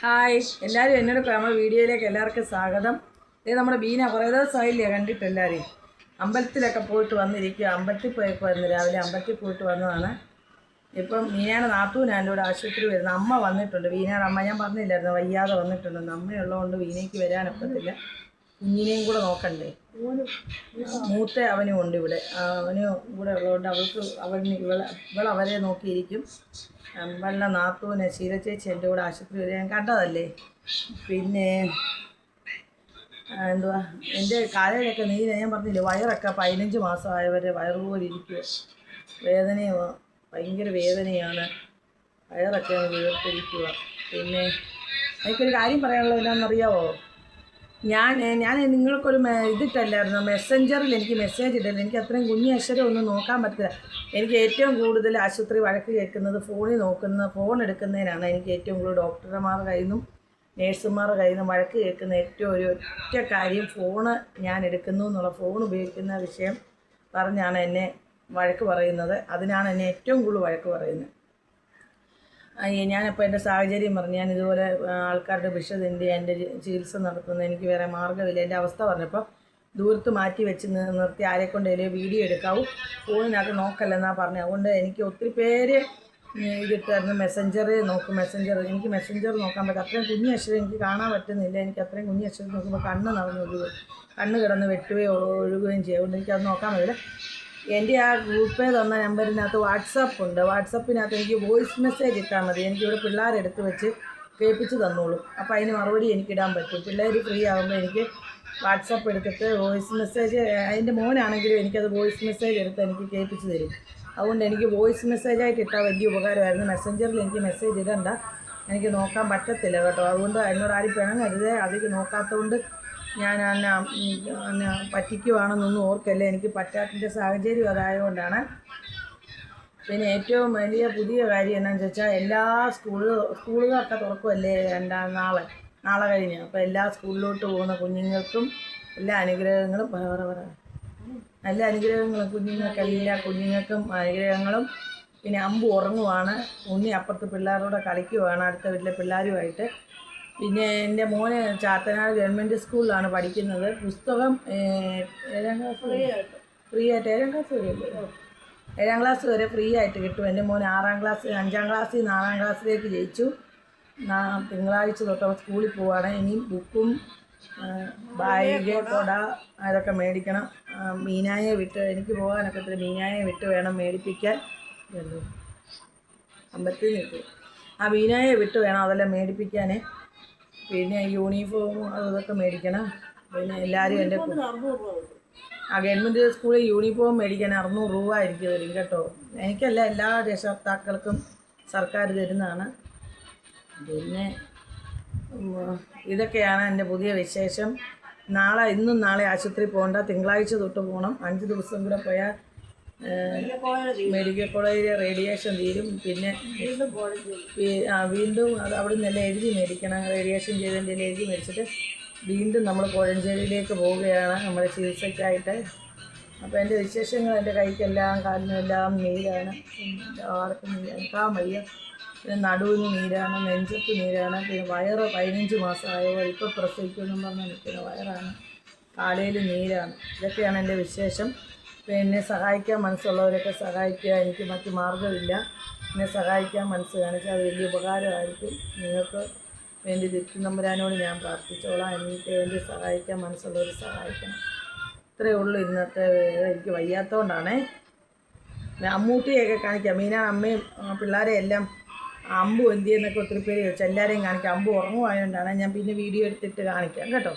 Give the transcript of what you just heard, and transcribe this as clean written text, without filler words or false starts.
Hi എല്ലാവരും എന്നോട് നമ്മുടെ വീഡിയോയിലേക്ക് എല്ലാവർക്കും സ്വാഗതം. ഇത് നമ്മുടെ ബീന കുറേ ദിവസമായില്ലേ കണ്ടിട്ട് എല്ലാവരും. അമ്പലത്തിലൊക്കെ പോയിട്ട് വന്നിരിക്കുക. അമ്പലത്തിൽ പോയൊക്കെ വന്ന് രാവിലെ അമ്പലത്തിൽ പോയിട്ട് വന്നതാണ്. ഇപ്പം ബീനയുടെ നാത്തൂനാണ് എൻ്റെ കൂടെ ആശുപത്രി വരുന്നത്. അമ്മ വന്നിട്ടുണ്ട്. ബീനയുടെ അമ്മ ഞാൻ പറഞ്ഞില്ലായിരുന്നു വയ്യാതെ വന്നിട്ടുണ്ടെന്ന്. അമ്മയുള്ളതുകൊണ്ട് ബീനയ്ക്ക് വരാനൊക്കത്തില്ല. കുഞ്ഞിനെയും കൂടെ നോക്കണ്ടേ. മൂത്ത അവനും ഉണ്ട് ഇവിടെ. അവന് ഇവിടെ ഉള്ളതുകൊണ്ട് അവരെ നോക്കിയിരിക്കും. വെള്ള നാത്തൂന് ശീലച്ചേച്ചി എൻ്റെ കൂടെ ആശുപത്രി വരെ ഞാൻ കണ്ടതല്ലേ. പിന്നെ എന്തുവാ എൻ്റെ കാലയിലൊക്കെ നീര് ഞാൻ പറഞ്ഞില്ലേ, വയറൊക്കെ 15 മാസമായവരെ വയറുപോലെ ഇരിക്കുക. വേദനയോ ഭയങ്കര വേദനയാണ്. വയറൊക്കെ വീർത്തിരിക്കുക. പിന്നെ എനിക്കൊരു കാര്യം പറയാനുള്ളത് എന്താണെന്നറിയാവോ? ഞാൻ നിങ്ങൾക്കൊരു ഇതിട്ടല്ലായിരുന്നു, മെസ്സഞ്ചറിൽ എനിക്ക് മെസ്സേജ് ഇട്ടില്ല. എനിക്ക് അത്രയും കുഞ്ഞു അക്ഷരം ഒന്നും നോക്കാൻ പറ്റില്ല. എനിക്ക് ഏറ്റവും കൂടുതൽ ആശുപത്രി വഴക്ക് കേൾക്കുന്നത് ഫോൺ എടുക്കുന്നതിനാണ്. എനിക്ക് ഏറ്റവും കൂടുതൽ ഡോക്ടർമാരുടെ കയ്യിൽ നിന്നും നേഴ്സുമാരുടെ കയ്യിൽ നിന്നും വഴക്ക് കേൾക്കുന്ന ഏറ്റവും ഒറ്റ കാര്യം ഫോണ് ഞാൻ എടുക്കുന്നു എന്നുള്ള, ഫോൺ ഉപയോഗിക്കുന്ന വിഷയം പറഞ്ഞാണ് എന്നെ വഴക്ക് പറയുന്നത്. അതിനാണ് എന്നെ ഏറ്റവും കൂടുതൽ വഴക്ക് പറയുന്നത്. ഞാനിപ്പോൾ എൻ്റെ സാഹചര്യം പറഞ്ഞു. ഞാൻ ഇതുപോലെ ആൾക്കാരുടെ വിഷതിൻ്റെ എൻ്റെ ചികിത്സ നടത്തുന്നത്, എനിക്ക് വേറെ മാർഗ്ഗമില്ല. എൻ്റെ അവസ്ഥ പറഞ്ഞപ്പോൾ ദൂരത്ത് മാറ്റി വെച്ച് നിർത്തി ആരെക്കൊണ്ടേലും വീഡിയോ എടുക്കാവൂ, ഫോണിനകത്ത് നോക്കല്ലെന്നാണ് പറഞ്ഞത്. അതുകൊണ്ട് എനിക്ക് ഒത്തിരി പേര് ഇതിട്ടായിരുന്നു മെസ്സഞ്ചർ എനിക്ക് മെസ്സഞ്ചർ നോക്കാൻ പറ്റും. അത്രയും കുഞ്ഞു അക്ഷരം എനിക്ക് കാണാൻ പറ്റുന്നില്ല. എനിക്ക് അത്രയും കുഞ്ഞു അക്ഷരം നോക്കുമ്പോൾ കണ്ണ് നിറഞ്ഞു ഒഴുകും, കണ്ണ് കിടന്ന് വെട്ടുകയോ ഒഴുകുകയും ചെയ്യും. അതുകൊണ്ട് എനിക്കത് നോക്കാൻ പറ്റില്ല. എൻ്റെ ആ ഗ്രൂപ്പിൽ തന്ന നമ്പറിനകത്ത് വാട്സപ്പ് ഉണ്ട്. വാട്സപ്പിനകത്ത് എനിക്ക് വോയിസ് മെസ്സേജ് ഇട്ടാൽ മതി. എനിക്കിവിടെ പിള്ളേരെടുത്ത് വെച്ച് കേൾപ്പിച്ച് തന്നോളും. അപ്പോൾ അതിന് മറുപടി എനിക്കിടാൻ പറ്റും. പിള്ളേർ ഫ്രീ ആകുമ്പോൾ എനിക്ക് വാട്സപ്പ് എടുത്തിട്ട് വോയിസ് മെസ്സേജ്, അതിൻ്റെ മോനാണെങ്കിലും എനിക്കത് വോയിസ് മെസ്സേജ് എടുത്ത് എനിക്ക് കേൾപ്പിച്ച് തരും. അതുകൊണ്ട് എനിക്ക് വോയിസ് മെസ്സേജായിട്ട് ഇട്ടാൽ വലിയ ഉപകാരമായിരുന്നു. മെസ്സഞ്ചറിൽ എനിക്ക് മെസ്സേജ് ഇടണ്ട, എനിക്ക് നോക്കാൻ പറ്റത്തില്ല കേട്ടോ. അതുകൊണ്ട് എന്നോട് ആരും പിണങ്ങരുത്. അതിൽ നോക്കാത്തതുകൊണ്ട് ഞാൻ എന്നെ പറ്റിക്കുവാണെന്നൊന്നും ഓർക്കല്ലേ. എനിക്ക് പറ്റാത്തതിൻ്റെ സാഹചര്യം അതായതുകൊണ്ടാണ്. പിന്നെ ഏറ്റവും വലിയ പുതിയ കാര്യം എന്താണെന്ന് ചോദിച്ചാൽ, എല്ലാ സ്കൂളുകളൊക്കെ തുറക്കുമല്ലേ നാളെ കഴിഞ്ഞ്. അപ്പോൾ എല്ലാ സ്കൂളിലോട്ട് പോകുന്ന കുഞ്ഞുങ്ങൾക്കും എല്ലാ അനുഗ്രഹങ്ങളും നല്ല അനുഗ്രഹങ്ങളും കുഞ്ഞുങ്ങൾക്കും അനുഗ്രഹങ്ങളും. പിന്നെ അമ്പ് ഉറങ്ങുവാണ്, ഉണ്ണി അപ്പുറത്ത് പിള്ളേരോടെ കളിക്കുവാണ്, അടുത്ത വീട്ടിലെ പിള്ളേരുമായിട്ട്. പിന്നെ എൻ്റെ മോന് ചാത്തനാട് ഗവൺമെൻറ് സ്കൂളിലാണ് പഠിക്കുന്നത്. പുസ്തകം 7ാം ക്ലാസ് ഫ്രീ ആയിട്ട് 7ാം ക്ലാസ് വരെയല്ലേ, 7ാം ക്ലാസ് വരെ ഫ്രീ ആയിട്ട് കിട്ടും. എൻ്റെ മോൻ 6ാം ക്ലാസ് 5ാം ക്ലാസ്സിൽ 4ാം ക്ലാസ്സിലേക്ക് ജയിച്ചു. തിങ്കളാഴ്ച തൊട്ട് സ്കൂളിൽ പോവുകയാണ്. ഇനി ബുക്കും ബാഗ് കൊട അതൊക്കെ മേടിക്കണം. മീനായെ വിട്ട് എനിക്ക് പോകാനൊക്കത്തില്ല. മീനായെ വിട്ട് വേണം മേടിപ്പിക്കാൻ. അമ്പലത്തിൽ നിന്ന് മീനായെ വിട്ട് വേണം അതെല്ലാം മേടിപ്പിക്കാൻ. പിന്നെ യൂണിഫോമും അതൊക്കെ മേടിക്കണം. പിന്നെ എല്ലാവരും എൻ്റെ ഗവൺമെൻറ് സ്കൂളിൽ യൂണിഫോം മേടിക്കാൻ 600 രൂപ എനിക്ക് തരും കേട്ടോ. എനിക്കല്ല, എല്ലാ രക്ഷകർത്താക്കൾക്കും സർക്കാർ തരുന്നതാണ്. പിന്നെ ഇതൊക്കെയാണ് എൻ്റെ പുതിയ വിശേഷം. ഇന്നും നാളെ ആശുപത്രി പോകണ്ട, തിങ്കളാഴ്ച തൊട്ട് പോകണം. 5 ദിവസം കൂടെ പോയാൽ മെഡിക്കൽ കോളേജിലെ റേഡിയേഷൻ തീരും. പിന്നെ വീണ്ടും അവിടെ നിന്നെല്ലാം എഴുതി മേടിക്കണം. റേഡിയേഷൻ ചെയ്തതിൻ്റെ എഴുതി മേടിച്ചിട്ട് വീണ്ടും നമ്മൾ കോഴഞ്ചേരിയിലേക്ക് പോവുകയാണ് നമ്മുടെ ചികിത്സയ്ക്കായിട്ട്. അപ്പോൾ എൻ്റെ വിശേഷങ്ങൾ, എൻ്റെ കൈക്കെല്ലാം കാലിനെല്ലാം നീരാണ്, ആർക്കും നിൽക്കാൻ വയ്യ. പിന്നെ നടുവിന് നീരാണ്, നെഞ്ചത്ത് നീരാണ്. പിന്നെ വയറ് 15 മാസമായവർ ഇപ്പോൾ പ്രസവിക്കുമെന്നും പറഞ്ഞ് നിൽക്കുന്ന വയറാണ്, കാലയിൽ നീരാണ്. ഇതൊക്കെയാണ് എൻ്റെ വിശേഷം. പിന്നെ സഹായിക്കാൻ മനസ്സുള്ളവരൊക്കെ സഹായിക്കുക. എനിക്ക് മറ്റു മാർഗ്ഗമില്ല. എന്നെ സഹായിക്കാൻ മനസ്സ് കാണിച്ചാൽ അത് വലിയ ഉപകാരമായിരിക്കും. നിങ്ങൾക്ക് വേണ്ടി ദൈവത്തമ്പുരാനോട് ഞാൻ പ്രാർത്ഥിച്ചോളാം. എനിക്ക് വേണ്ടി സഹായിക്കാൻ മനസ്സുള്ളവർ സഹായിക്കണം. ഇത്രയേ ഉള്ളൂ ഇന്നത്തെ. എനിക്ക് വയ്യാത്തതുകൊണ്ടാണേ. അമ്മൂട്ടിയൊക്കെ കാണിക്കാം. മീനാണ് അമ്മയും പിള്ളേരെ എല്ലാം അമ്പു എന്തിയെന്നൊക്കെ ഒത്തിരി പേര് ചോദിച്ചു. എല്ലാവരെയും കാണിക്കാം. അമ്പു ഉറങ്ങുമായതുകൊണ്ടാണ്. ഞാൻ പിന്നെ വീഡിയോ എടുത്തിട്ട് കാണിക്കാം കേട്ടോ.